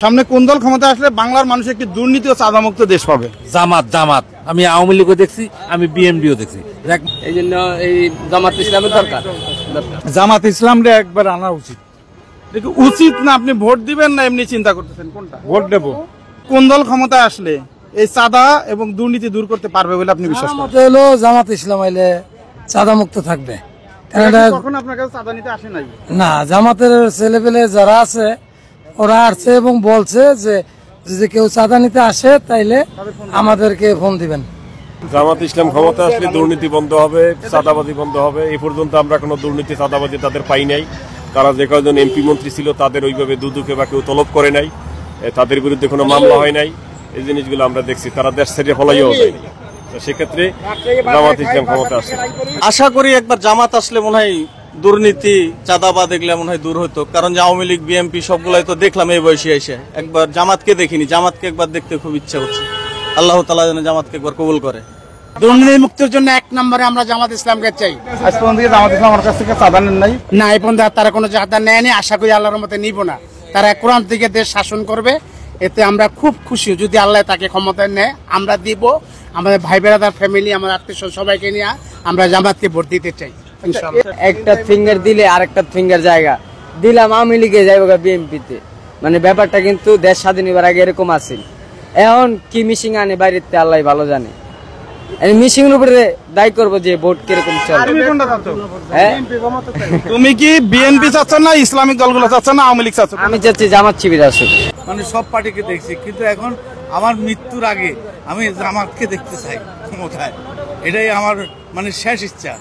সামনে কোন দল ক্ষমতা আসলে বাংলার মানুষ একটি দুর্নীতি ও চাঁদামুক্ত দেশ পাবে? জামাত। জামাত আমি আওয়ামী লীগও দেখছি, আমি বিএনপিও দেখছি। এই জন্য এই জামাত ইসলামের দরকার। জামাত ইসলামরে একবার আনা উচিত। দেখি উচিত না, আপনি ভোট দিবেন না এমনি চিন্তা করতেছেন কোনটা? ভোট দেব। কোন দল ক্ষমতা আসলে এই চাঁদা এবং দুর্নীতি দূর করতে পারবে বলে আপনি বিশ্বাস করেন? হলো জামাত ইসলাম আইলে চাঁদা মুক্ত থাকবে। কখন আপনার কাছে চাঁদা নিতে আসে নাই? না, জামাতের ছেলেপেলে যারা আছে ওরা আসছে এবং বলছে যে যদি কেউ চাঁদা নিতে আসে তাইলে আমাদেরকে ফোন দিবেন। জামাত ইসলাম ক্ষমতা আসলে দুর্নীতি বন্ধ হবে, চাঁদাবাজি বন্ধ হবে। এই পর্যন্ত আমরা কোনো দুর্নীতি চাঁদাবাজি তাদের পাই নাই। তারা যে কয়েকজন এমপি মন্ত্রী ছিল তাদের ওইভাবে দুদকে বা কেউ তলব করে নাই, তাদের বিরুদ্ধে কোনো মামলা হয় নাই। এই জিনিসগুলো আমরা দেখছি। তারা দেশ ছেড়ে ফলাইও যায়নি। সেক্ষেত্রে জামাত ইসলাম ক্ষমতা আসছে। আশা করি একবার জামাত আসলে মনে হয় দুর্নীতি চাঁদাবাদ এগুলা মনে হয় দূর হতো। কারণ আওয়ামী লীগ বিএনপি সবগুলাই তো দেখলাম এই বয়সে এসে, একবার জামাতকে দেখিনি। জামাতকে একবার দেখতে খুব ইচ্ছা হচ্ছে। আল্লাহ তাআলা যেন জামাতকে একবার কবুল করে। দুর্নীতি মুক্তির জন্য এক নম্বরে আমরা জামাত ইসলামকে চাই। আজ পর্যন্ত জামাত ইসলাম আমার কাছ থেকে চাঁদা নেন নাই? না, এই পর্যন্ত তারা কোনো চাঁদা নেয়নি। আশা করি আল্লাহর রহমতে নিব না। তারা কোরআন থেকে দেশ শাসন করবে, এতে আমরা খুব খুশি। যদি আল্লাহ তাকে ক্ষমতায় নেয় আমরা দিব। আমাদের ভাই বেড়াদার ফ্যামিলি, আমার আত্মীয় সবাইকে নিয়ে আমরা জামাতকে ভোট দিতে চাই। একটা ফিঙ্গার দিলে আরেকটা ফিঙ্গার জায়গা দিলাম আওয়ামী লীগে যাইব বিএনপিতে। মানে ব্যাপারটা কিন্তু দেশ স্বাধীন হবার আগে এরকম আছিল। এখন কি মিশিং আনে বাইরেতে আল্লাহ ভালো জানে। মিশিং এর উপরে দায়ী করবো যে ভোট কিরকম চলে। তুমি কি বিএনপি চাচ্ছ না ইসলামিক দলগুলো চাচ্ছ না আওয়ামী লীগ চাচ্ছ? আমি চাচ্ছি জামাত শিবির আসুক। মানে সব পার্টিকে দেখছি, কিন্তু এখন আমার মৃত্যুর আগে আমি জামাতকে দেখতে চাই ক্ষমতায়। এটাই আমার মানে শেষ ইচ্ছা।